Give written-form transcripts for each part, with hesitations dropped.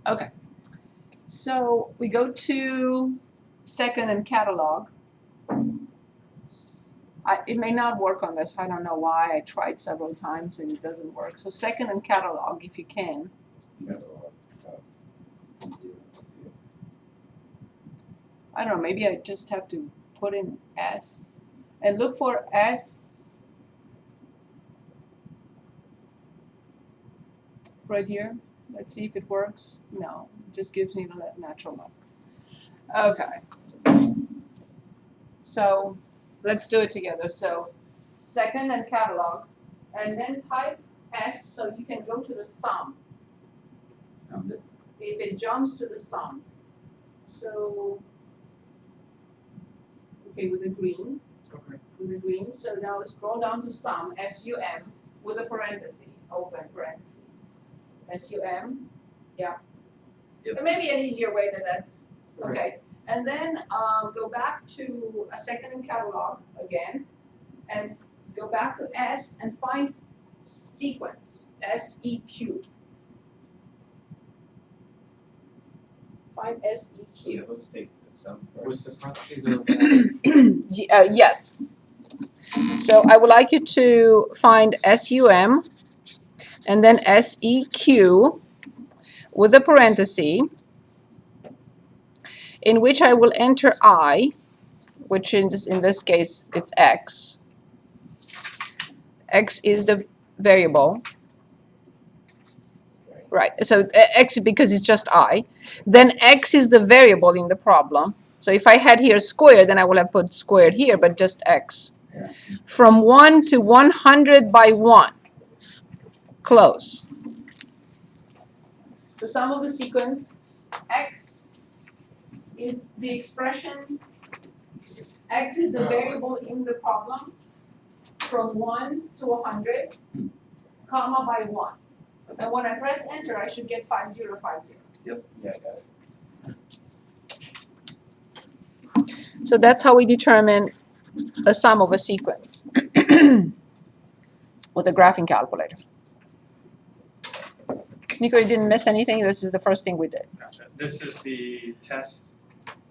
Okay. So we go to second and catalog. It may not work on this. I don't know why. I tried several times and it doesn't work. So second and catalog, if you can. I don't know. Maybe I just have to put in S and look for S right here. Let's see if it works. No, it just gives me the natural look. Okay. So let's do it together. So second and catalog, and then type S so you can go to the sum. Found it. If it jumps to the sum. So, okay, with the green. Okay. With the green. So now scroll down to sum, SUM, with a parenthesis, open parenthesis. SUM, yeah. Yep. There may be an easier way than that's, okay. Right. And then go back to a second in catalog again, and go back to S and find sequence, SEQ. Find SEQ. You're supposed to take the sum Was first. the parentheses of Yes. So I would like you to find SUM and then SEQ with a parenthesis in which I will enter I, which in this case it's X. X is the variable. Right, so X because it's just I. Then X is the variable in the problem. So if I had here squared, then I would have put squared here, but just X. Yeah. From 1 to 100 by 1. Close. The sum of the sequence, X is the expression, X is the variable in the problem from 1 to 100, comma by 1. And when I press enter, I should get 5050. Yep. Yeah, I got it. So that's how we determine the sum of a sequence with a graphing calculator. Nico, you didn't miss anything? This is the first thing we did. Gotcha. This is the test.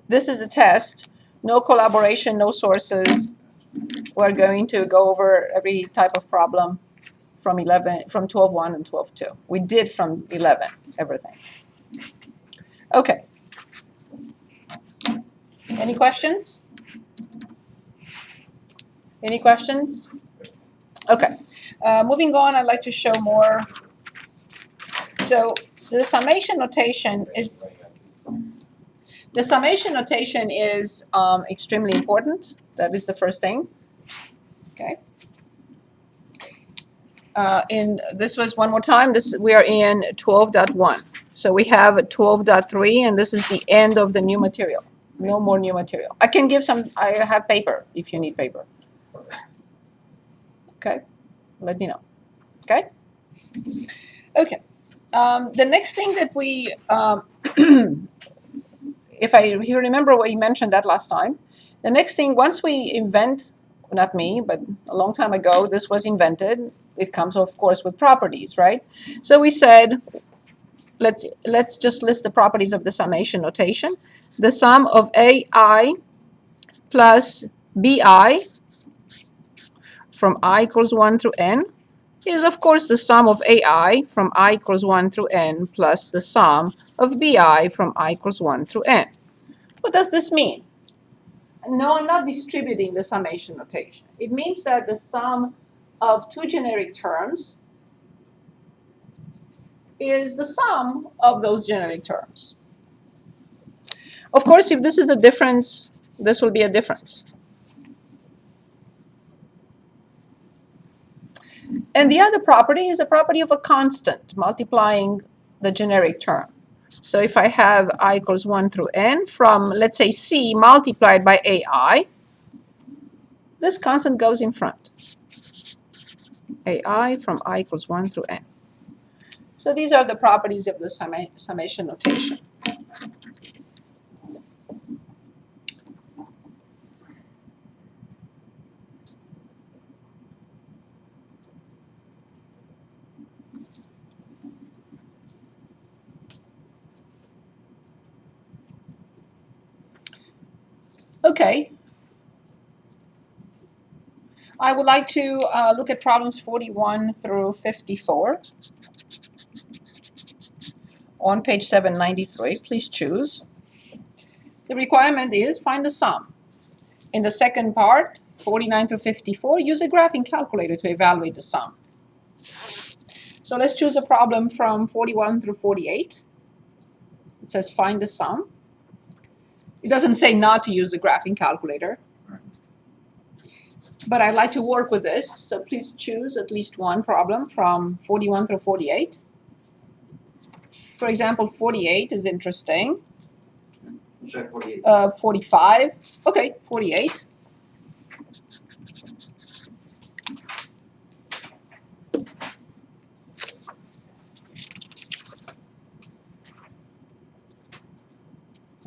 This is the test. No collaboration, no sources. We're going to go over every type of problem from 12.1 and 12.2. We did from 11, everything. Okay. Any questions? Any questions? Okay. Moving on, I'd like to show more. So the summation notation is extremely important. That is the first thing. Okay. This was one more time. We are in 12.1. So we have 12.3, and this is the end of the new material. No more new material. I can give some. I have paper if you need paper. Okay. Let me know. Okay. Okay. The next thing that we, if you remember what you mentioned that last time, the next thing, once we invent, not me, but a long time ago, this was invented. It comes, of course, with properties, right? So we said, let's just list the properties of the summation notation. The sum of AI plus BI from I equals 1 through n is, of course, the sum of AI from I equals 1 through n plus the sum of BI from I equals 1 through n. What does this mean? No, I'm not distributing the summation notation. It means that the sum of two generic terms is the sum of those generic terms. Of course, if this is a difference, this will be a difference. And the other property is a property of a constant, multiplying the generic term. So if I have I equals 1 through n from, let's say, C multiplied by AI, this constant goes in front. AI from I equals 1 through n. So these are the properties of the summation notation. Okay. I would like to look at problems 41 through 54 on page 793. Please choose. The requirement is find the sum. In the second part, 49 through 54, use a graphing calculator to evaluate the sum. So let's choose a problem from 41 through 48. It says find the sum. It doesn't say not to use the graphing calculator. But I'd like to work with this, so please choose at least one problem from 41 through 48. For example, 48 is interesting. Check 48. 45. Okay, 48.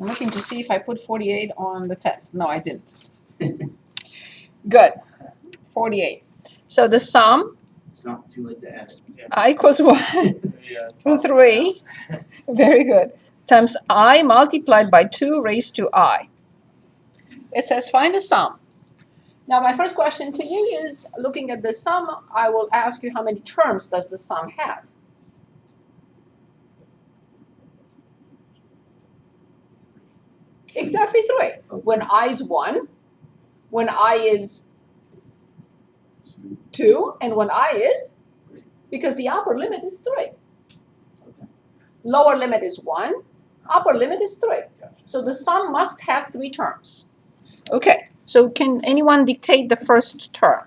I'm looking to see if I put 48 on the test. No, I didn't. Good. 48. So the sum, It's not too late to add it. I equals 1 through 3. Very good. Times I multiplied by 2 raised to I. It says find the sum. Now my first question to you is, looking at the sum, I will ask you how many terms does the sum have? Exactly 3. When I is 1, when I is 2, and when I is, because the upper limit is 3. Lower limit is 1, upper limit is 3. So the sum must have 3 terms. Okay, so can anyone dictate the first term?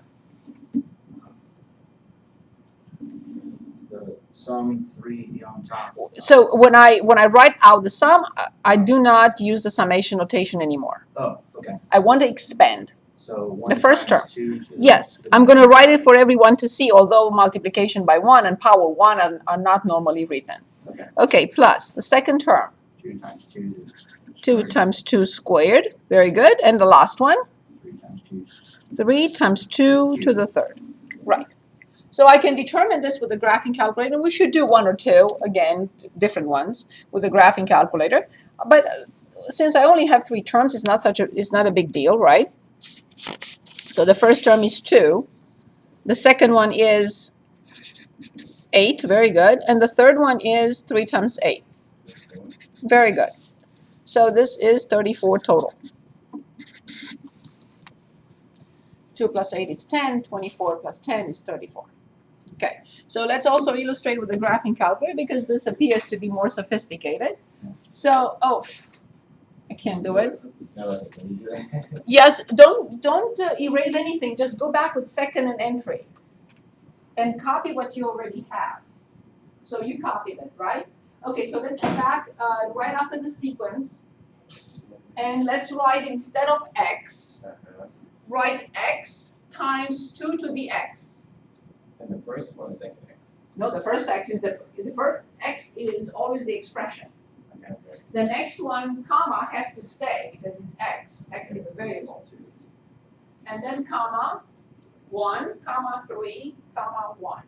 The sum 3 on top. So when I write out the sum, I do not use the summation notation anymore. Oh, okay. I want to expand. So 1 The first times term. 2 to the Yes, I'm going to write it for everyone to see, although multiplication by 1 and power 1 are not normally written. Okay. Okay, plus the second term. 2 times 2. 2 times 2 squared. Very good. And the last one? 3 times 2. 3 times 2 to the third. Right. So I can determine this with a graphing calculator. We should do 1 or 2, again, different ones, with a graphing calculator. But since I only have 3 terms, it's not a big deal, right? So the first term is 2. The second one is 8. Very good. And the third one is 3 times 8. Very good. So this is 34 total. 2 plus 8 is 10. 24 plus 10 is 34. Okay. So let's also illustrate with the graphing calculator because this appears to be more sophisticated. So, oh, I can't do it. No, can you do it? Yes, don't erase anything. Just go back with second and entry and copy what you already have. So you copied it, right? Okay, so let's go back right after the sequence. And let's write, instead of x, write x times 2 to the x. And the first one, second X. No, the first x is the first x is always the expression. Okay. The next one, comma, has to stay because it's x. X is the variable. And then comma, 1, comma, 3, comma, 1.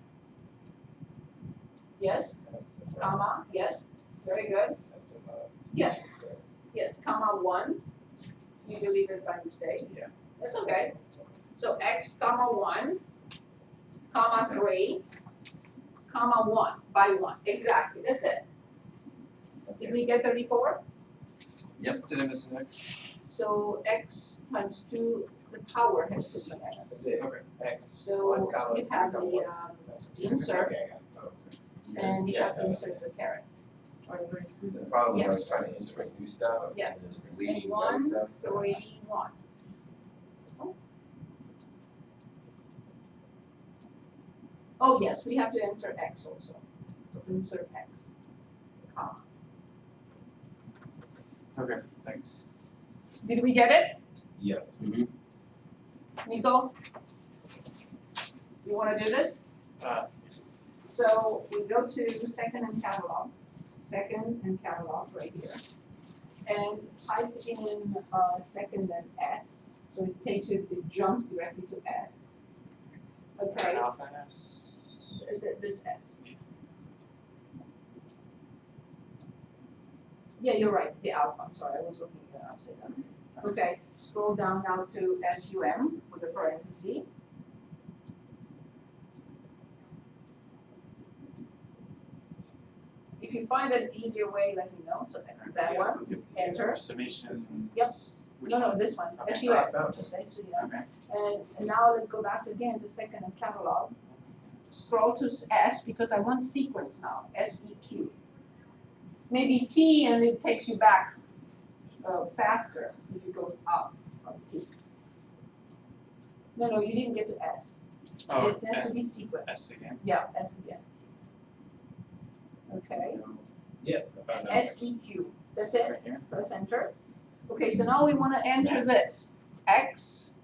Yes? That's Comma, yes. Very good. That's Yes. Yes, comma 1. You deleted by mistake. Yeah. That's okay. So x, comma 1, comma 3, comma 1, by 1. Exactly, that's it. Did we get 34? Yep. Did I miss an X? So x times 2, the power has to be That's x. it. Okay. X. So One comma, you have comma, the one. insert, Okay, I got it. Oh, okay. and you Yeah, have to insert the caret. Or the The problem is I was Yes. trying to integrate new stuff. Yes. And just deleting And the 1, other stuff. So 3, 1. Oh yes, we have to enter x also. Insert x. Comma. Okay, thanks. Did we get it? yes. Nico? You want to do this? So we go to second and catalog. Second and catalog right here. And type in second and S. So it takes you, it jumps directly to S. Okay. Alpha S. This S. Yeah, you're right, the alpha. I'm sorry, I was looking at it upside down. Okay, scroll down now to SUM with a parenthesis. If you find an easier way, let me know. So that one, enter. Summation. Yep. Which No, one? this one, Okay. SUM, just SUM. Okay. And now let's go back again to second and catalog. Scroll to S because I want sequence now, SEQ. Maybe T and it takes you back faster if you go up from T. No, you didn't get to S. Oh, It has to be sequence. S again. Yeah, S again. Okay, Yeah. I found out. SEQ, that's it, Right here. press enter. Okay, so now we want to enter this, x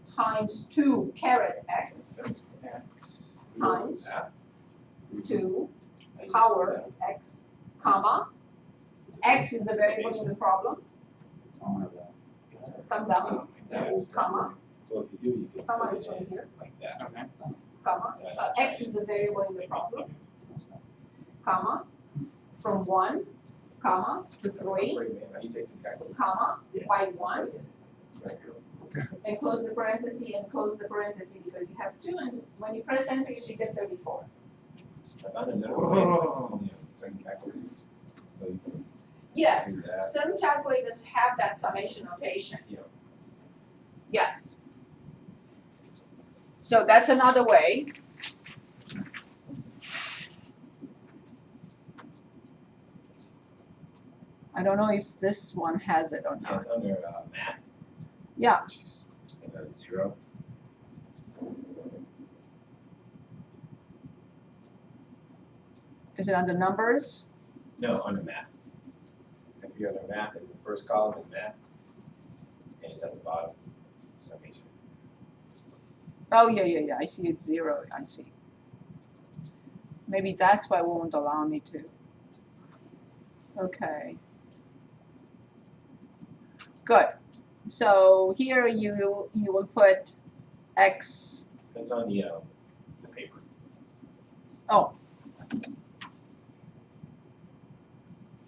times 2 caret x X. times Ah. 2 power x, comma, x is the variable in the problem, I don't have that. come down, Yeah. comma, Well, if you do, you can comma put is it right in here, like that. Okay. comma, x is the variable in the problem, comma, from 1, comma, to 3, Wait a minute, now you take the calculator. comma, Yeah. by 1, Right. and close the parenthesis and close the parenthesis because you have 2, and when you press enter, you should get 34. I found another way, but it's only on certain calculators. So you can, Yes, Yeah. some calculators have that summation notation. Yeah. Yes. So that's another way. I don't know if this one has it or yeah, not. it's under math. Yeah. Which is 0. Is it under numbers? No, under math. If you're under math, and the first column is math, and it's at the bottom, summation. Oh, yeah, I see it's 0, I see. Maybe that's why it won't allow me to. Okay. Good. So here you will put x. That's on the paper. Oh,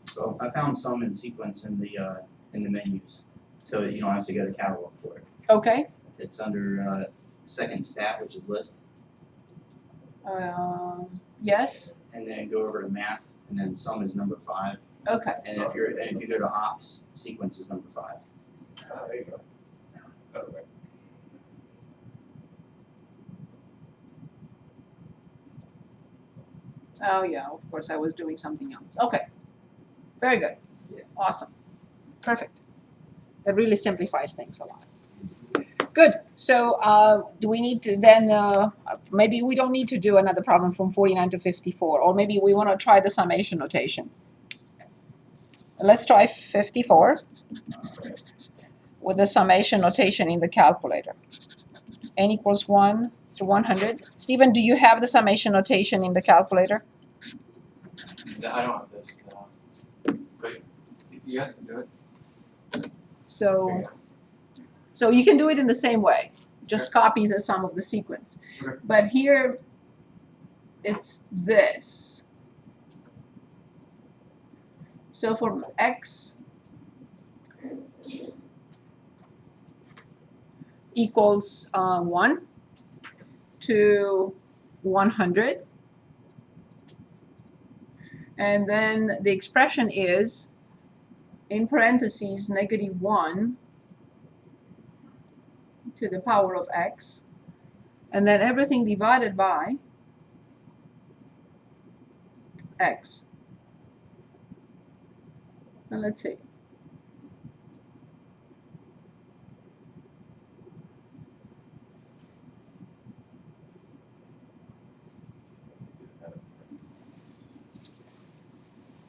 So I found some in sequence in the menus, so you don't have to go to catalog for it. okay. It's under second stat, which is list, Yes. and then go over to math, and then sum is number 5. Okay. And if you go to ops, sequence is number 5. There you go. Other way. Oh yeah, of course I was doing something else. Okay. Very good. Yeah. Awesome. Perfect. It really simplifies things a lot. Good. So do we need to then, maybe we don't need to do another problem from 49 to 54, or maybe we want to try the summation notation. Let's try 54 with the summation notation in the calculator. N equals 1 through 100. Stephen, do you have the summation notation in the calculator? I don't have this. But you guys can do it. So you can do it in the same way. Just copy the sum of the sequence. Okay. But here, it's this. So for x equals 1 to 100. And then the expression is, in parentheses, -1 to the power of x, and then everything divided by x. And let's see.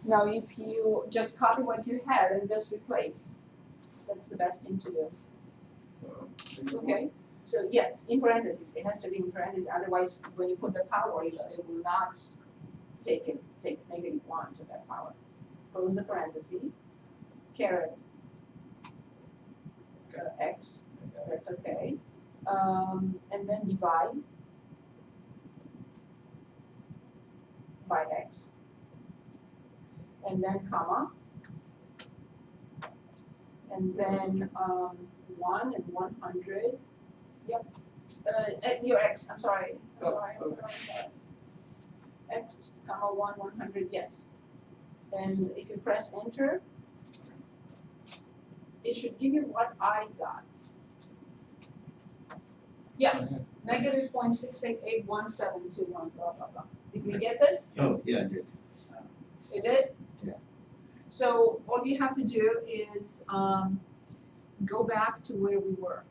Now, if you just copy what you had and just replace, that's the best thing to do. Okay, so yes, in parentheses, it has to be in parentheses, otherwise when you put the power, it will not take -1 to that power. Close the parenthesis, caret x, that's okay. And then divide by x. And then comma. and then 1 and 100. Yep. Your x. I'm sorry. I'm sorry. X, comma 1, 100. Yes. And if you press enter, it should give you what I got. Yes. Negative 0.6881721. Blah blah blah. Did we get this? Oh, yeah, I did. You did? Yeah. So all you have to do is go back to where we were.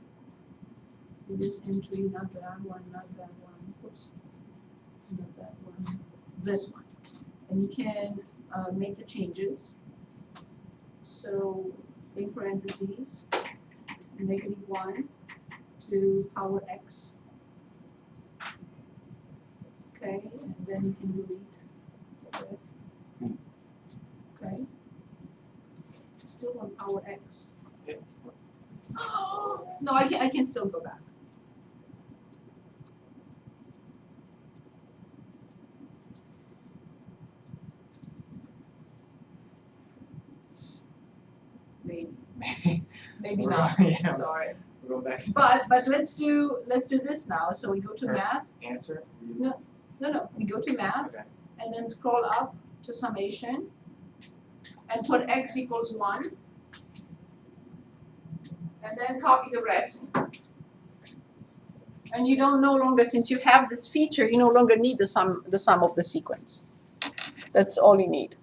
In this entry, not that one, not that one. Oops. Not that one. This one. And you can make the changes. So in parentheses, -1 to power x. Okay, and then you can delete the rest. Okay. Still on power x. Yeah. Oh, no, I can still go back. Maybe. Maybe not. Yeah. Sorry. We'll go back to But let's do this now. So we go to Sure. math. answer. No. We go to math Okay. and then scroll up to summation and put x equals 1. And then copy the rest. And you don't no longer, since you have this feature, you no longer need the sum of the sequence. That's all you need.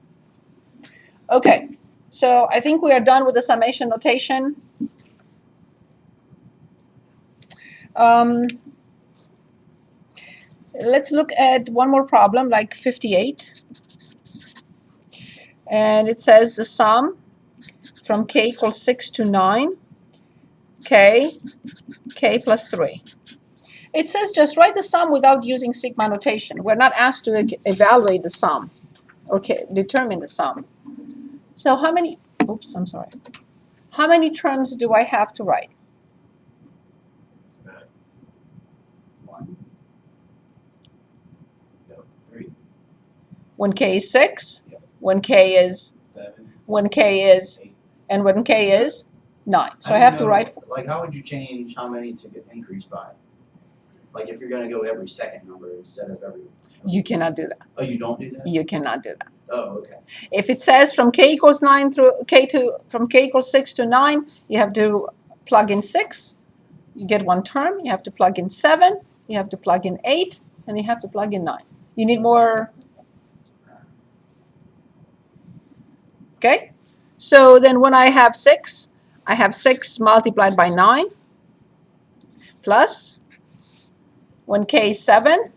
Okay, so I think we are done with the summation notation. Let's look at one more problem, like 58. And it says the sum from k equals 6 to 9, k plus 3. It says just write the sum without using sigma notation. We're not asked to evaluate the sum or determine the sum. So how many, oops, I'm sorry. How many terms do I have to write? 1. No, 3. When k is 6, Yep. when k is, 7. when k is, 8. and when k is 9. So I don't have to know, write, Like, how would you change how many to get increased by? Like, if you're gonna go every second number instead of every. you cannot do that. Oh, you don't do that? You cannot do that. Oh, okay. If it says from k equals 9 through from k equals 6 to 9, you have to plug in 6. You get one term. You have to plug in 7. You have to plug in 8, and you have to plug in 9. You need more. Okay. So then when I have 6, I have 6 multiplied by 9 plus. When k is 7,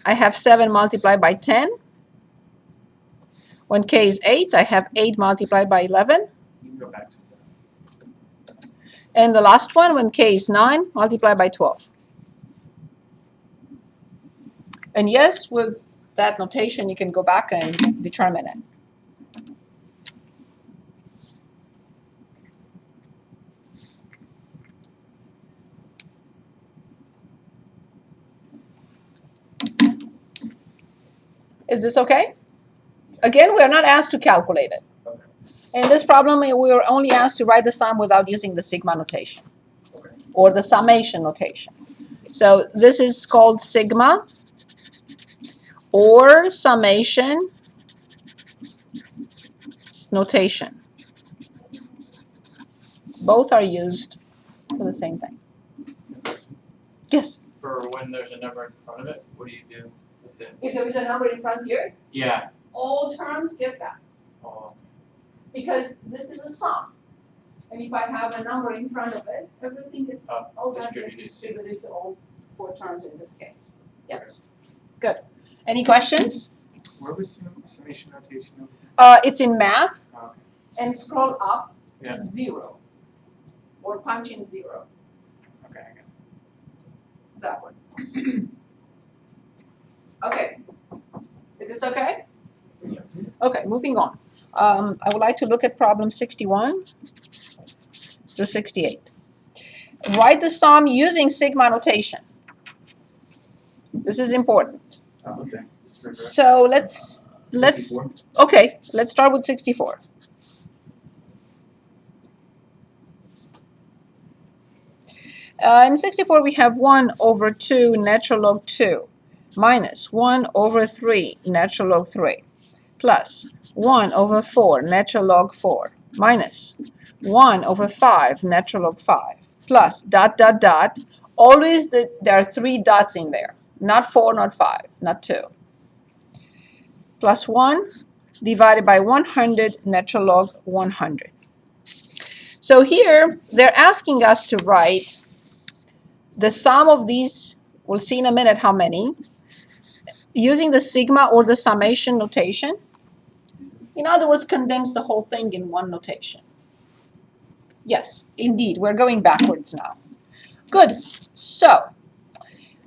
I have 7 multiplied by 10. When k is 8, I have 8 multiplied by 11. You can go back to that. And the last one, when k is 9, multiplied by 12. And yes, with that notation, you can go back and determine it. Is this okay? Again, we are not asked to calculate it. Okay. In this problem, we were only asked to write the sum without using the sigma notation Okay. or the summation notation. So this is called sigma or summation notation. Both are used for the same thing. Yes? For when there's a number in front of it, what do you do with it? If there is a number in front here, Yeah. all terms get that. Oh, Because this is a sum. And if I have a number in front of it, everything gets, all that gets distributed to all 4 terms in this case. Yes. Good. Any questions? where was summation notation over It's in math, there? Oh, okay. and scroll up Yeah. to 0. Or punch in 0. Okay, I got it. That one. Okay. Is this okay? Yeah. Okay, moving on. I would like to look at problem 61 through 68. Write the sum using sigma notation. This is important. Oh, okay. So let's 64? okay, let's start with 64. In 64, we have 1 over 2 natural log 2 minus 1 over 3 natural log 3 plus 1 over 4 natural log 4 minus 1 over 5 natural log 5 plus dot, dot, dot. Always there are 3 dots in there. Not 4, not 5, not 2. Plus 1 divided by 100 natural log 100. So here, they're asking us to write the sum of these, we'll see in a minute how many, using the sigma or the summation notation. In other words, condense the whole thing in one notation. Yes, indeed, we're going backwards now. Good. So,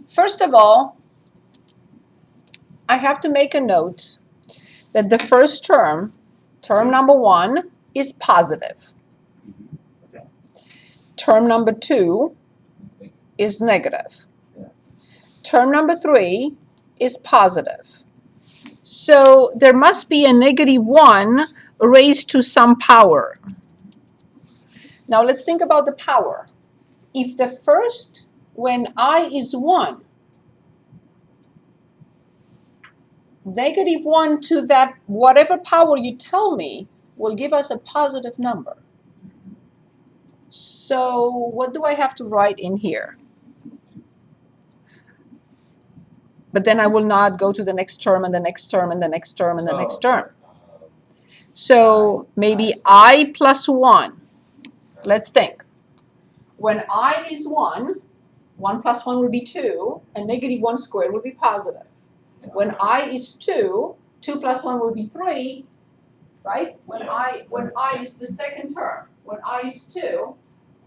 first of all, I have to make a note that the first term, term number 1, is positive. Okay. Term number 2 is negative. Yeah. Term number 3 is positive. So there must be a negative 1 raised to some power. Now let's think about the power. If the first, when I is 1, negative 1 to that whatever power you tell me will give us a positive number. So what do I have to write in here? But then I will not go to the next term and the next term and the next term and the next term. So maybe I plus 1. Let's think. When I is 1, 1 plus 1 will be 2, and negative 1 squared will be positive. When I is 2, 2 plus 1 will be 3, right? When I is the second term, when I is 2,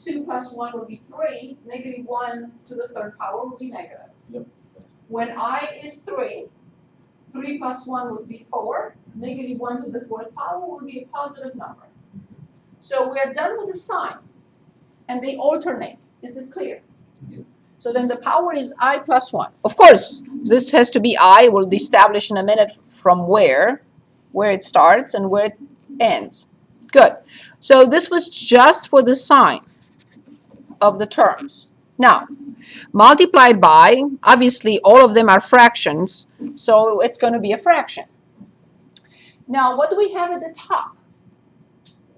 2 plus 1 will be 3, negative 1 to the third power will be negative. Yep. When I is 3, 3 plus 1 would be 4, negative 1 to the fourth power will be a positive number. So we're done with the sign, and they alternate. Is it clear? Yes. So then the power is I plus 1. Of course, this has to be I. We'll establish in a minute from where it starts and where it ends. Good. So this was just for the sign of the terms. Now, multiplied by, obviously all of them are fractions, so it's going to be a fraction. Now, what do we have at the top?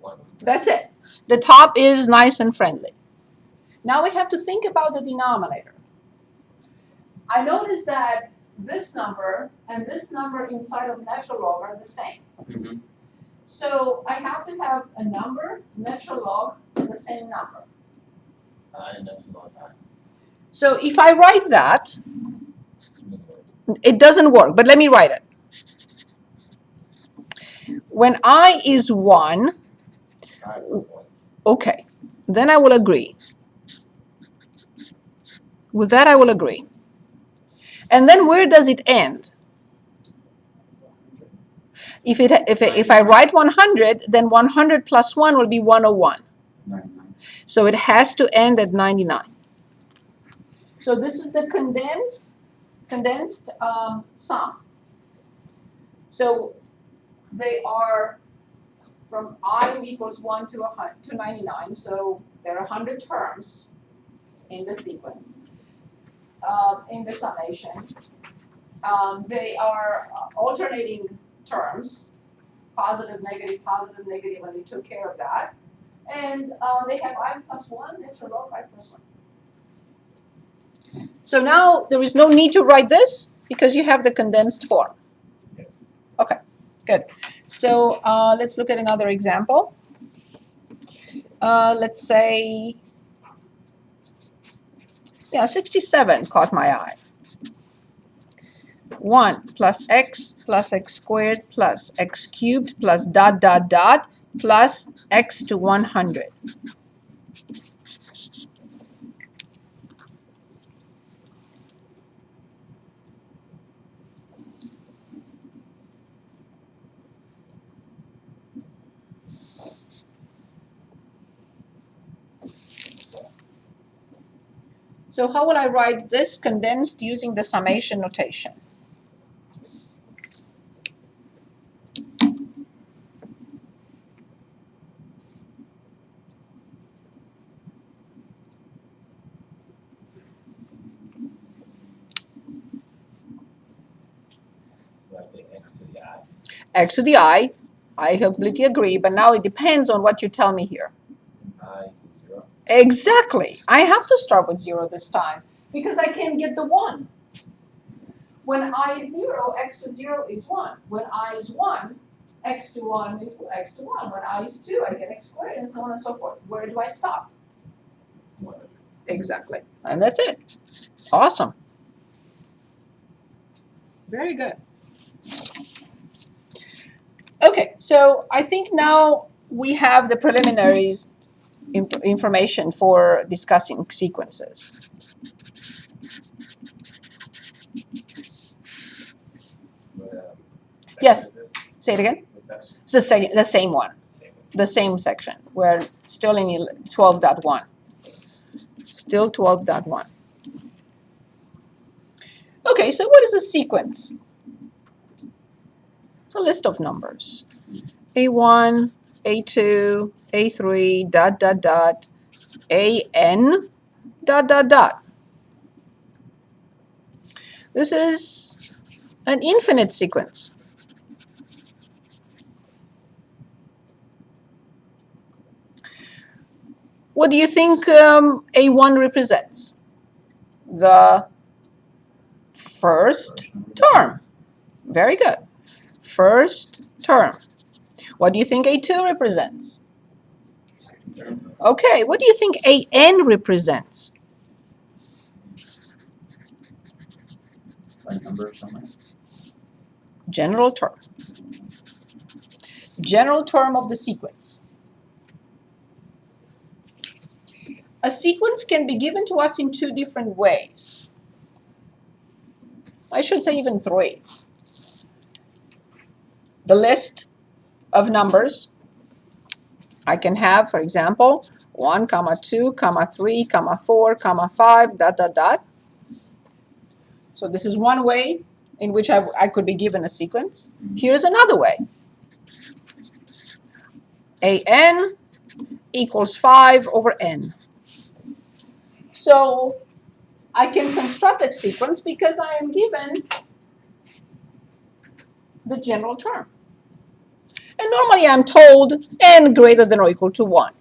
1. That's it. The top is nice and friendly. Now we have to think about the denominator. I notice that this number and this number inside of natural log are the same. Mm-hmm. So I have to have a number, natural log, and the same number. So if I write that, it doesn't work, but let me write it. When I is 1, I plus 1. okay, then I will agree. With that, I will agree. And then where does it end? If I write 100, then 100 plus 1 will be 101. 99. So it has to end at 99. So this is the condensed sum. So they are from I equals 1 to 99. So there are 100 terms in the sequence, in the summation. They are alternating terms, positive, negative, and we took care of that. And they have I plus 1, natural log I plus 1. So now there is no need to write this because you have the condensed form. Yes. Okay, good. So let's look at another example. Let's say, 67 caught my eye. 1 plus x squared plus x cubed plus dot, dot, dot plus x to 100. So how will I write this condensed using the summation notation? X to the I. X to the I completely agree, but now it depends on what you tell me here. I 0. Exactly. I have to start with 0 this time because I can get the 1. When I is 0, x to 0 is 1. When I is 1, x to 1 is x to 1. When I is 2, I get x squared, and so on and so forth. Where do I stop? 100. Exactly. And that's it. Awesome. Very good. Okay, so I think now we have the preliminaries information for discussing sequences. What, section Yes. is this? Say it again. What section? It's the same one, Same one. the same section. We're still in 12.1. Still 12.1. Okay, so what is a sequence? It's a list of numbers. A1, A2, A3, dot, dot, dot, AN, dot, dot, dot. This is an infinite sequence. What do you think A1 represents? The first term. Very good. First term. What do you think A2 represents? Okay, what do you think AN represents? A number somewhere. General term. General term of the sequence. A sequence can be given to us in 2 different ways. I should say even 3. The list of numbers I can have, for example, 1, 2, 3, 4, 5, dot, dot, dot. So this is one way in which I could be given a sequence. Here's another way. AN equals 5 over N. So I can construct a sequence because I am given the general term. And normally I'm told N greater than or equal to 1.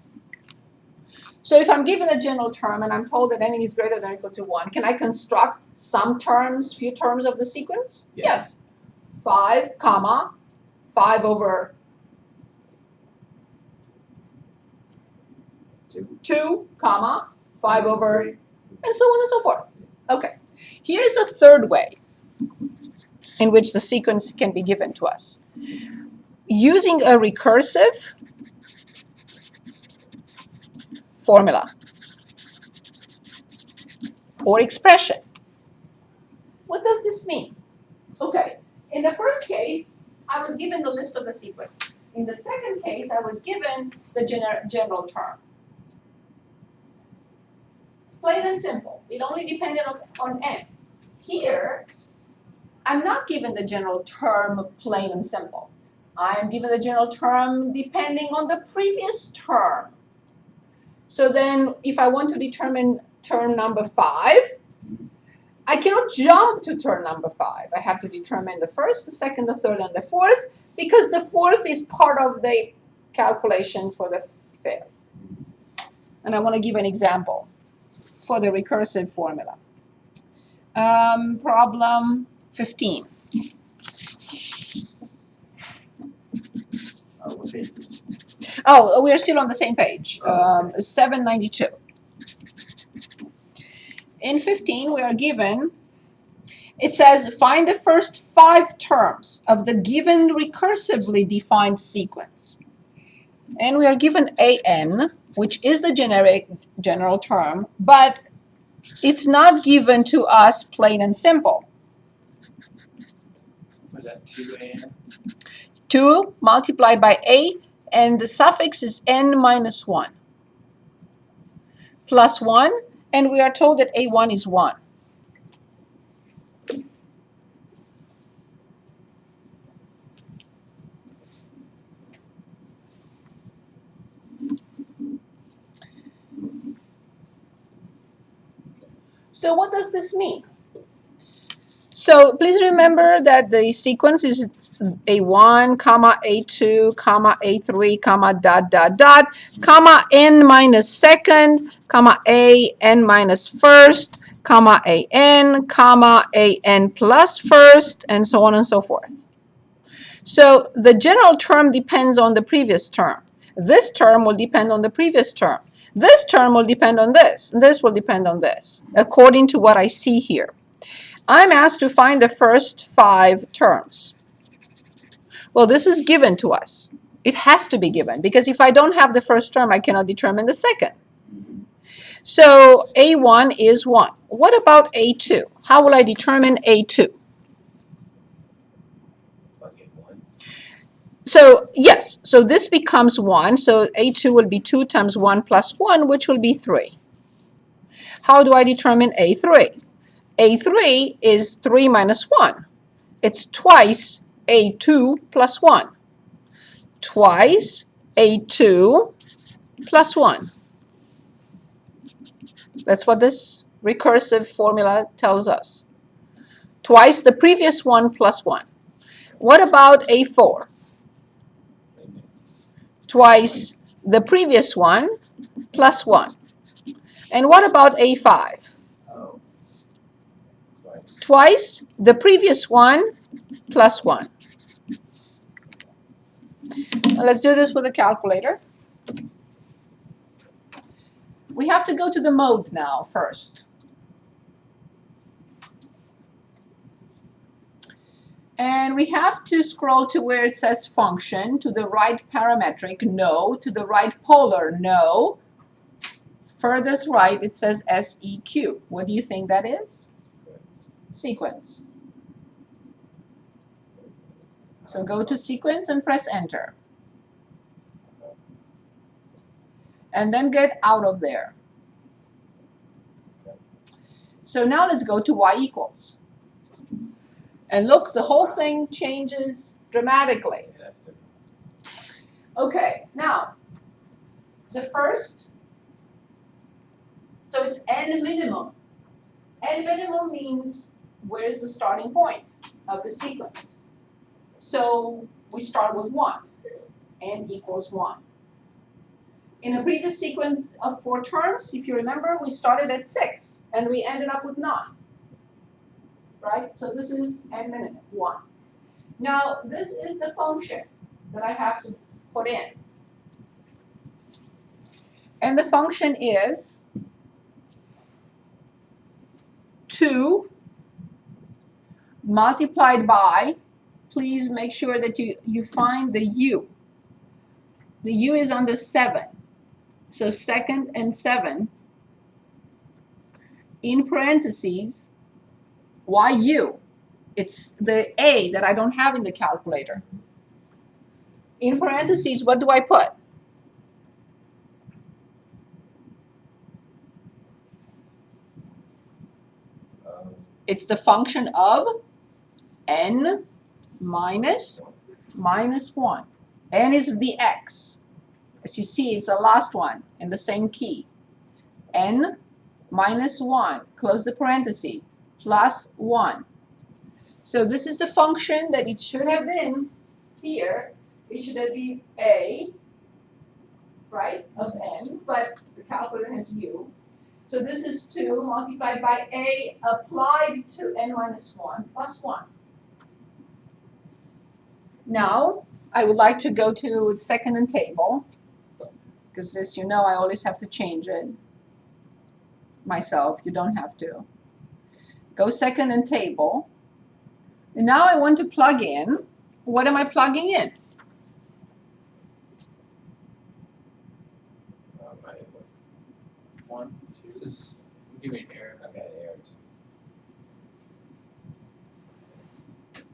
So if I'm given a general term and I'm told that N is greater than or equal to 1, can I construct some terms, few terms of the sequence? Yes. 5, comma, 5 over 2, comma, 5 over, and so on and so forth. Okay. Here's a third way in which the sequence can be given to us. Using a recursive formula or expression. What does this mean? Okay, in the first case, I was given the list of the sequence. In the second case, I was given the general term. Plain and simple. It only depended on N. Here, I'm not given the general term plain and simple. I am given the general term depending on the previous term. So then, if I want to determine term number 5, I cannot jump to term number 5. I have to determine the first, the second, the third, and the fourth, because the fourth is part of the calculation for the fifth. And I want to give an example for the recursive formula. Problem 15. What page? Oh, we are still on the same page, 792. In 15, we are given, it says, find the first 5 terms of the given recursively defined sequence. And we are given AN, which is the general term, but it's not given to us plain and simple. Was that 2AN? 2 multiplied by A, and the suffix is N minus 1. Plus 1, and we are told that A1 is 1. So what does this mean? So please remember that the sequence is A1, comma, A2, comma, A3, comma, dot, dot, dot, comma, n minus second, comma, a n minus first, comma, a n plus first, and so on and so forth. So the general term depends on the previous term. This term will depend on the previous term. This term will depend on this. This will depend on this, according to what I see here. I'm asked to find the first 5 terms. Well, this is given to us. It has to be given, because if I don't have the first term, I cannot determine the second. So A1 is 1. What about A2? How will I determine A2? Plug in 1. So yes, so this becomes 1. So A2 will be 2 times 1 plus 1, which will be 3. How do I determine A3? A3 is 3 minus 1. It's twice A2 plus 1. Twice A2 plus 1. That's what this recursive formula tells us. Twice the previous one plus 1. What about A4? Same thing. Twice the previous one plus 1. And what about A5? Oh, Twice. Twice the previous one plus 1. Now let's do this with a calculator. We have to go to the mode now first. And we have to scroll to where it says function, to the right parametric, no, to the right polar, no. Furthest right, it says SEQ. What do you think that is? Sequence. So go to sequence and press enter. And then get out of there. So now let's go to y equals. And look, the whole thing changes dramatically. Yeah, that's different. Okay, now, the first, so it's n minimum. N minimum means where is the starting point of the sequence. So we start with 1, n equals 1. In a previous sequence of 4 terms, if you remember, we started at 6, and we ended up with 9. Right? So this is n minimum, 1. Now, this is the function that I have to put in. And the function is 2 multiplied by, please make sure that you find the u. The u is on the 7. So second and 7th, in parentheses, yu. It's the a that I don't have in the calculator. In parentheses, what do I put? It's the function of n minus 1. N is the x. As you see, it's the last one in the same key. N minus 1, close the parenthesis, plus 1. So this is the function that it should have been here. It should have been a, right, of n, but the calculator has u. So this is 2 multiplied by a applied to n minus 1 plus 1. Now, I would like to go to second and table, because as you know, I always have to change it myself. You don't have to. Go second and table. And now I want to plug in. What am I plugging in? My input. 1, 2. Give me an error. I've got an error too.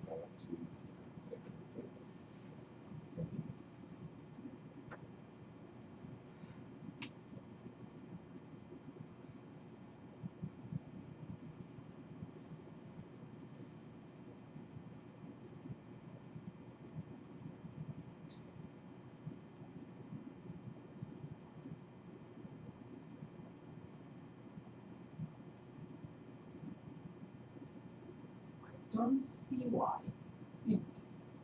1, 2, 6. Don't see why.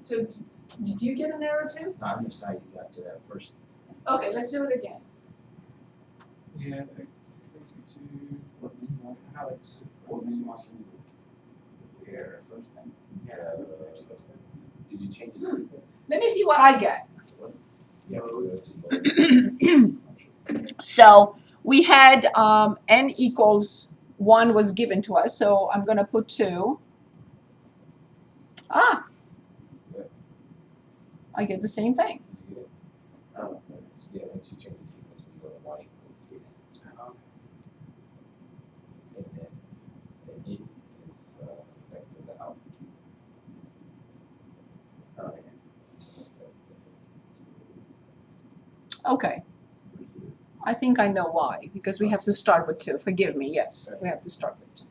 So did you get an error too? On your side, you got to that first. Okay, let's do it again. Yeah. Alex, what was the error first thing? Did you change it to sequence? Let me see what I get. Yeah. So we had n equals 1 was given to us, so I'm going to put 2. Ah, I get the same thing. Oh, Yeah, once you change the sequence, you go to 1 equals 2. And then the E is next to the out. oh, Okay. I think I know why, because we have to start with 2. Forgive me, yes, we have to start with 2.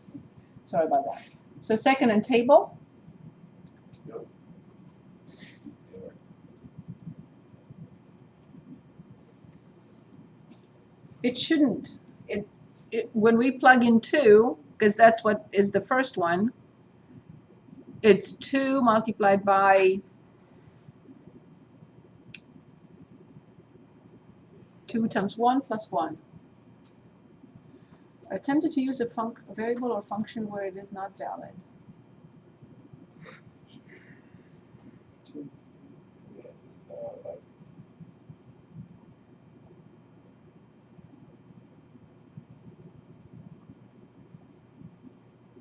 Sorry about that. So second and table, it shouldn't. When we plug in 2, because that's what is the first one, it's 2 multiplied by 2 times 1 plus 1. Attempted to use a variable or function where it is not valid.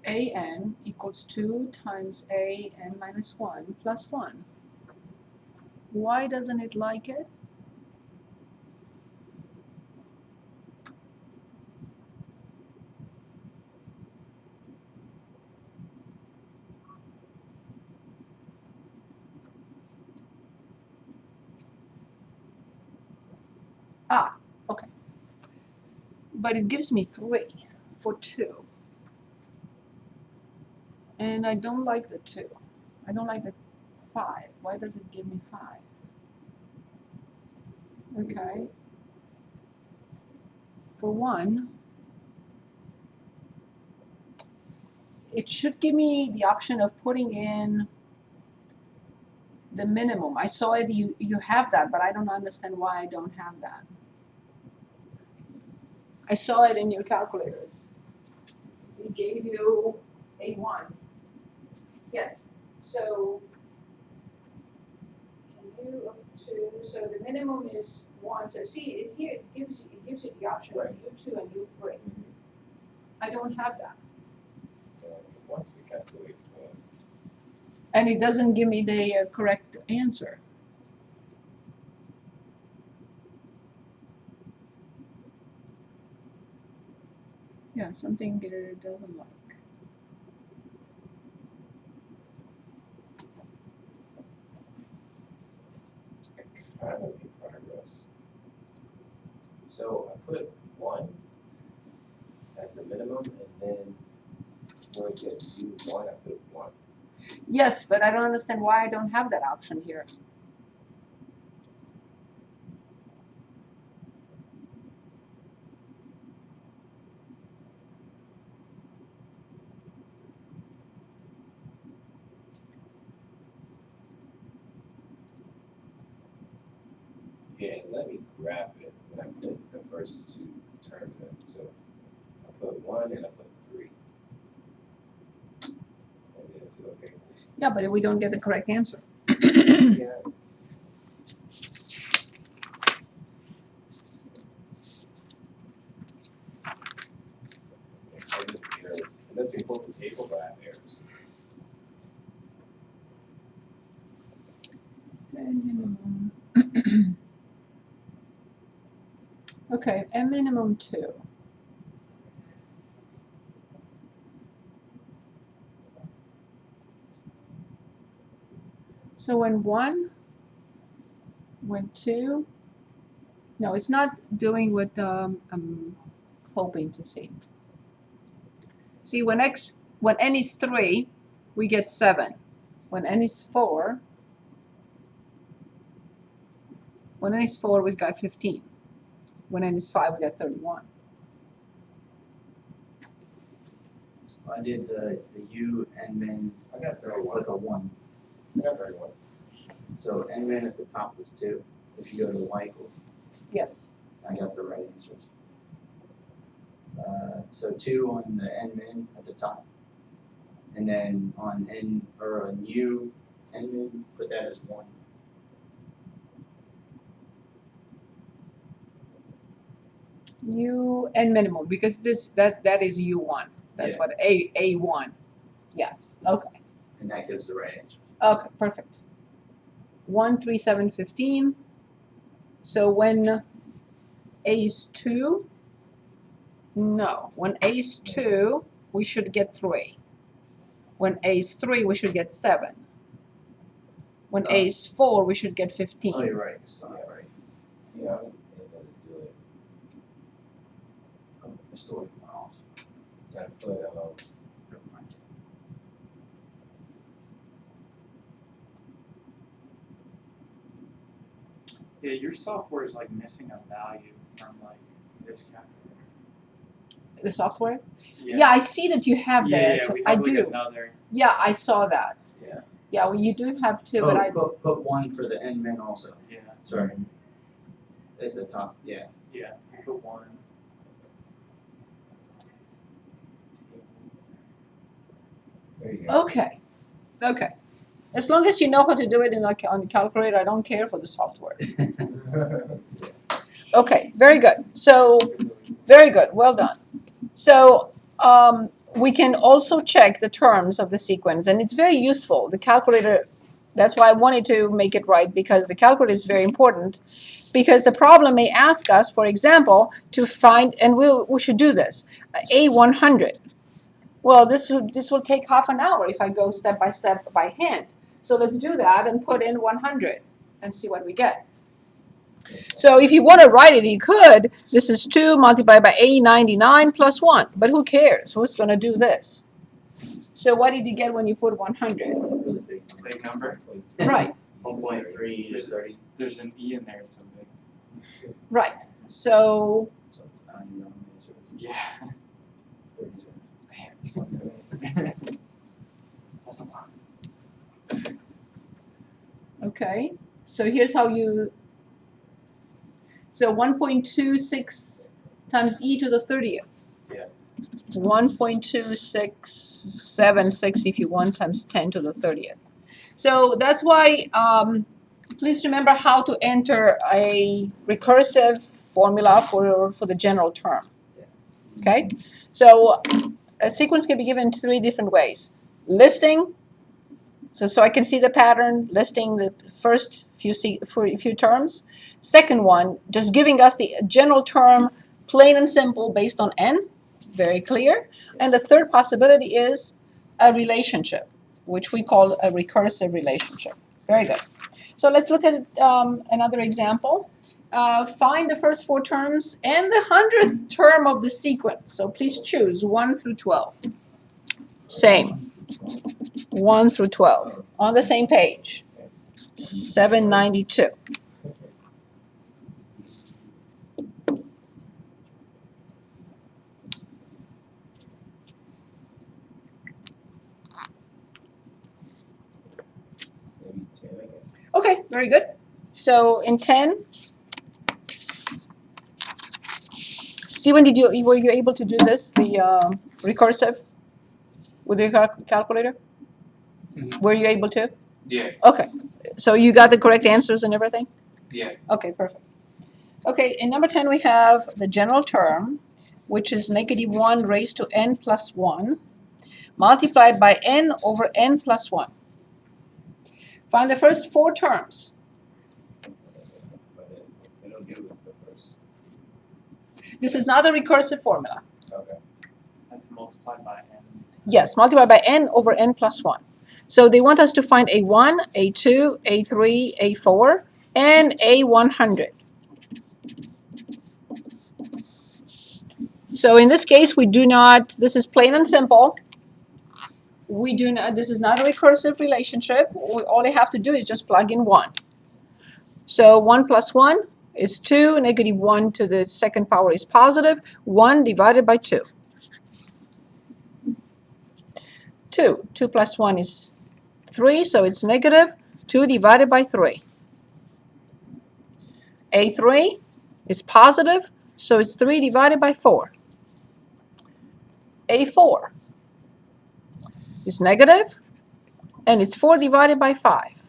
Like an equals 2 times an minus 1 plus 1. Why doesn't it like it? Ah, okay. But it gives me 3 for 2. And I don't like the 2. I don't like the 5. Why does it give me 5? Okay. For 1, it should give me the option of putting in the minimum. I saw it, you have that, but I don't understand why I don't have that. I saw it in your calculators. It gave you a 1. Yes. So can you up to, so the minimum is 1. So see, it's here, it gives you the option of U2 and U3. I don't have that. it wants to calculate. And it doesn't give me the correct answer. Yeah, something it doesn't like. Kind of in progress. So I put 1 as the minimum, and then where it said U1, I put 1. Yes, but I don't understand why I don't have that option here. Yeah, let me graph it when I put the first 2 terms in. So I put 1 and I put 3. And then it's okay. Yeah, but we don't get the correct answer. Yeah. I just errors. It lets me pull the table, but I have errors. Minimum. Okay, and minimum 2. So when 1, when 2, no, it's not doing what I'm hoping to see. See, when n is 3, we get 7. When n is 4, we got 15. When n is 5, we got 31. I did the U and then I got 31. with a 1. I got 31. So n min at the top was 2. If you go to y equals, Yes. I got the right answers. So 2 on the n min at the top. And then on n, or on u, n min, put that as 1. U and minimum, because that is U1. That's Yeah. what A1. Yes. Okay. And that gives the right answer. Okay, perfect. 1, 3, 7, 15. So when A is 2, no. When A is 2, we should get 3. When A is 3, we should get 7. When A is 4, we should get 15. Oh, you're right. It's not right. Yeah, I think that'll do it. Oh, I still like one off. Gotta put, Never mind. Yeah, your software is like missing a value from like this calculator. The software? Yeah, I see that you have there. Yeah, we I have like do. another. Yeah, I saw that. Yeah. Yeah, well, you do have two, but Oh, I. put 1 for the n min also. Yeah. Sorry. At the top, yeah. Yeah. Put 1. there you go. Okay. Okay. As long as you know how to do it on the calculator, I don't care for the software. Okay, very good. So, very good. Well done. So, we can also check the terms of the sequence, and it's very useful. The calculator, that's why I wanted to make it right, because the calculator is very important. Because the problem may ask us, for example, to find, and we should do this, A100. Well, this will take half an hour if I go step by step by hand. So let's do that and put in 100 and see what we get. So if you want to write it, you could. This is 2 multiplied by A99 plus 1. But who cares? Who's going to do this? So what did you get when you put 100? Really big number. Big number. Right, 1.3 is 30. There's an E in there, it's so big. right. So, So I don't know the answer. Yeah. It's 30. That's a lot. okay. So here's how you, so 1.26 times e to the 30th. Yeah. 1.2676 if you want times 10 to the 30th. So that's why, please remember how to enter a recursive formula for the general term. Okay? So a sequence can be given 3 different ways. Listing, so I can see the pattern, listing the first few terms. Second one, just giving us the general term, plain and simple, based on n, very clear. And the third possibility is a relationship, which we call a recursive relationship. Very good. So let's look at another example. Find the first 4 terms and the 100th term of the sequence. So please choose 1 through 12. Same. 1 through 12. On the same page. 792. Maybe 10 again. Okay, very good. So in 10, see, when were you able to do this, the recursive with your calculator? Mhm. Were you able to? Yeah. Okay, so you got the correct answers and everything? Yeah. Okay, perfect. Okay, in number 10 we have the general term, which is -1 raised to n plus 1, multiplied by n over n plus 1. Find the first 4 terms. But they don't give us the first. This is not a recursive formula. Okay. That's multiplied by n. Yes, multiplied by n over n plus 1. So they want us to find A1, A2, A3, A4, and A100. So in this case, we do not, this is plain and simple. We do not, this is not a recursive relationship. All you have to do is just plug in 1. So 1 plus 1 is 2, -1 to the second power is positive, 1 divided by 2. 2 plus 1 is 3, so it's negative. 2 divided by 3. A3 is positive, so it's 3 divided by 4. A4 is negative, and it's 4 divided by 5.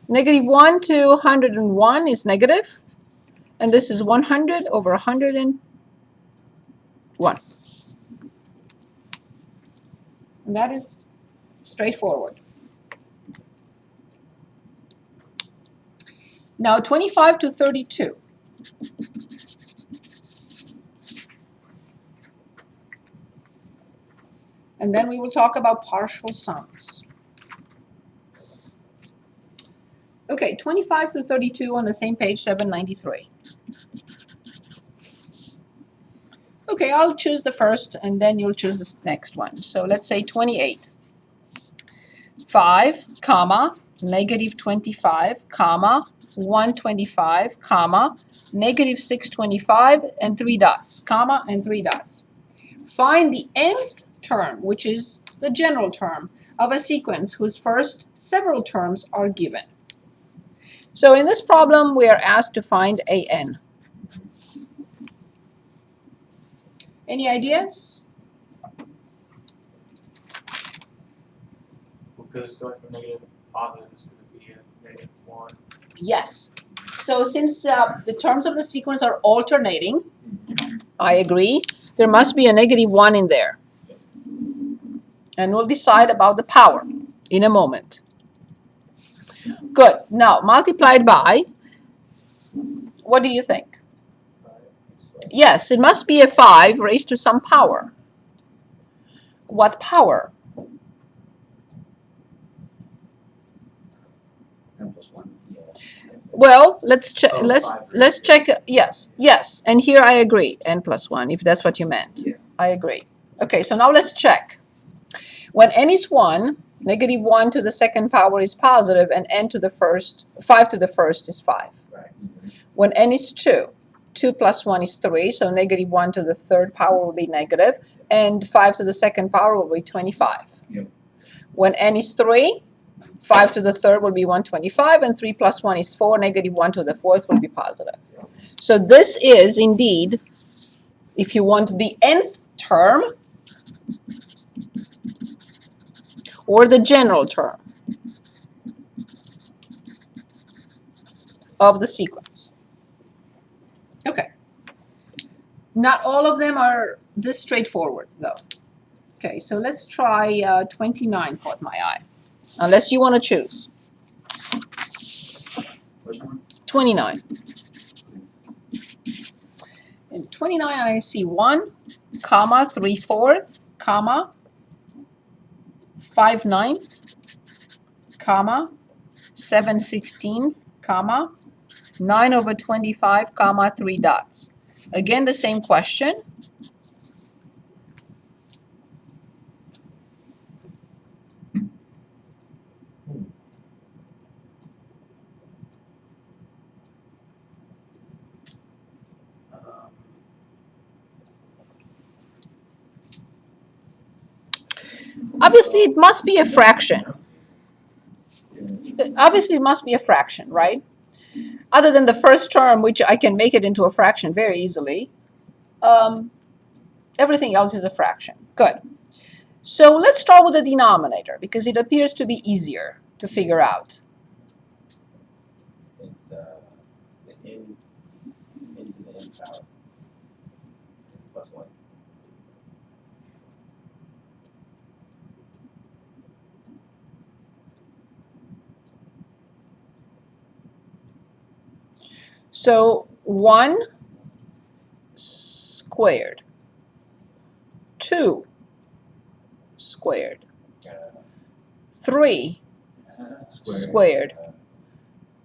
Negative 1 to 101 is negative, and this is 100 over 101. And that is straightforward. Now 25 to 32. And then we will talk about partial sums. Okay, 25 through 32 on the same page, 793. Okay, I'll choose the first, and then you'll choose the next one. So let's say 28. 5, comma, negative 25, comma, 125, comma, negative 625, and 3 dots, comma, and 3 dots. Find the nth term, which is the general term, of a sequence whose first several terms are given. So in this problem, we are asked to find an. Any ideas? Because going from negative to positive is going to be a negative 1. Yes. So since the terms of the sequence are alternating, I agree, there must be a negative 1 in there. And we'll decide about the power in a moment. Good. Now, multiplied by, what do you think? Yes, it must be a 5 raised to some power. What power? N plus 1. Yeah. Well, let's check. Oh, Let's 5. check. Yes. And here I agree. N plus 1, if that's what you meant. Yeah. I agree. Okay, so now let's check. When n is 1, negative 1 to the second power is positive, and n to the first, 5 to the first is 5. Right. When n is 2, 2 plus 1 is 3, so negative 1 to the third power will be negative, and 5 to the second power will be 25. Yep. When n is 3, 5 to the third will be 125, and 3 plus 1 is 4, negative 1 to the fourth will be positive. So this is indeed, if you want the nth term, or the general term of the sequence. Okay. Not all of them are this straightforward, though. Okay, so let's try 29 caught my eye. Unless you want to choose. Which one? 29. In 29, I see 1, comma, 3/4, comma, 5/9, comma, 7/16, comma, 9 over 25, comma, 3 dots. Again, the same question. Obviously, it must be a fraction. Obviously, it must be a fraction, right? Other than the first term, which I can make it into a fraction very easily, everything else is a fraction. Good. So let's start with the denominator, because it appears to be easier to figure out. It's the n into the n power plus 1. So 1 squared, 2 squared, 3 squared,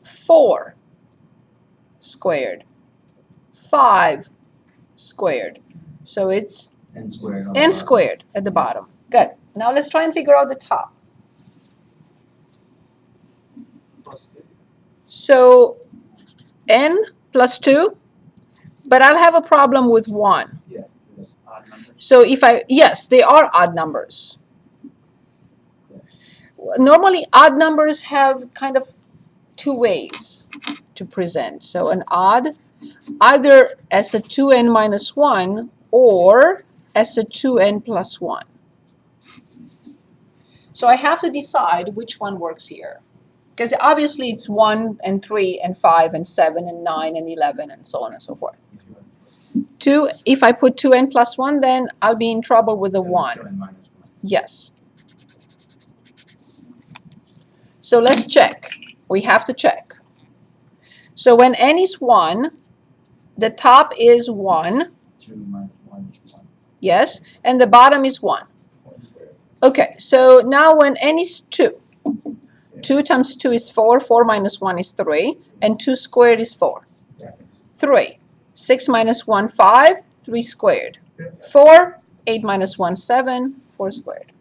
4 squared, 5 squared. So it's N squared. n squared at the bottom. Good. Now let's try and figure out the top. Plus 2. So n plus 2, but I'll have a problem with 1. Yeah. Odd numbers. So if yes, they are odd numbers. normally odd numbers have kind of two ways to present. So an odd, either as a 2n minus 1 or as a 2n plus 1. So I have to decide which one works here. Because obviously it's 1 and 3 and 5 and 7 and 9 and 11 and so on and so forth. 2, if I put 2n plus 1, then I'll be in trouble with the 1. 2n minus 1. Yes. So let's check. We have to check. So when n is 1, the top is 1. 2 minus 1 is 1. Yes, and the bottom is 1. Okay, so now when n is 2, 2 times 2 is 4, 4 minus 1 is 3, and 2 squared is 4. 3. 6 minus 1, 5, 3 squared. 4, 8 minus 1, 7, 4 squared.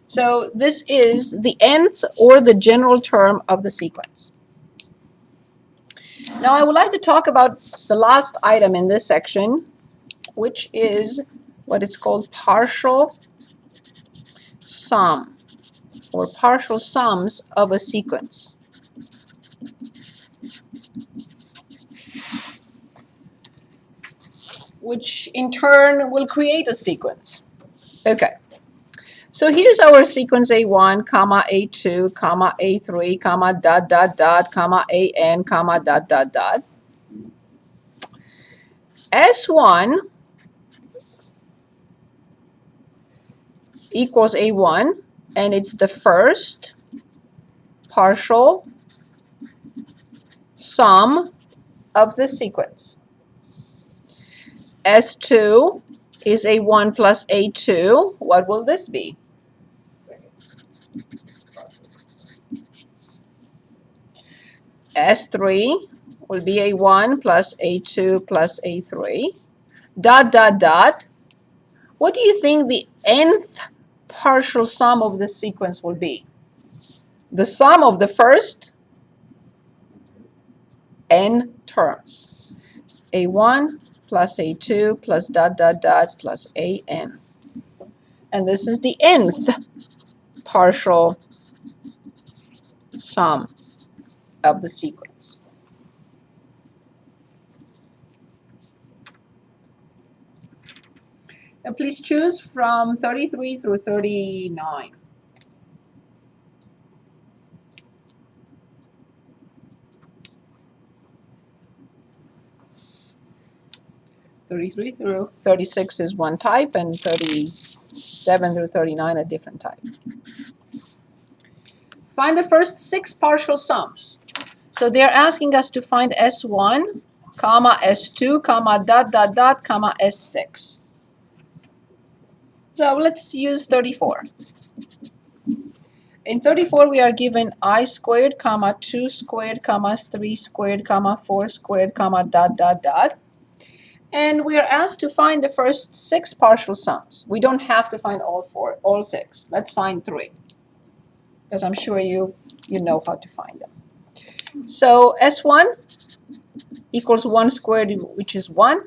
So this is the nth or the general term of the sequence. Now I would like to talk about the last item in this section, which is what it's called partial sum, or partial sums of a sequence. Which in turn will create a sequence. Okay. So here's our sequence A1, comma A2, comma A3, comma dot dot dot, comma AN, comma dot dot dot. S1 equals A1, and it's the first partial sum of the sequence. S2 is A1 plus A2. What will this be? S3 will be A1 plus A2 plus A3. Dot, dot, dot. What do you think the nth partial sum of this sequence will be? The sum of the first n terms. A1 plus A2 plus dot, dot, dot plus AN. And this is the nth partial sum of the sequence. And please choose from 33 through 39. Through 36 is one type, and 37 through 39 a different type. Find the first 6 partial sums. So they're asking us to find S1, comma S2, comma dot dot dot, comma S6. So let's use 34. In 34 we are given I squared, comma 2 squared, comma 3 squared, comma 4 squared, comma dot dot dot. And we are asked to find the first 6 partial sums. We don't have to find all 6. Let's find 3. Because I'm sure you know how to find them. So S1 equals 1 squared, which is 1.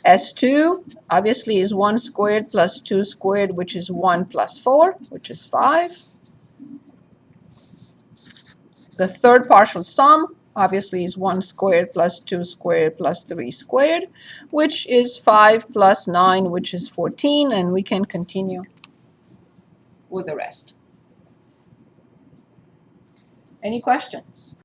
S2 obviously is 1 squared plus 2 squared, which is 1 plus 4, which is 5. The third partial sum obviously is 1 squared plus 2 squared plus 3 squared, which is 5 plus 9, which is 14, and we can continue with the rest. Any questions?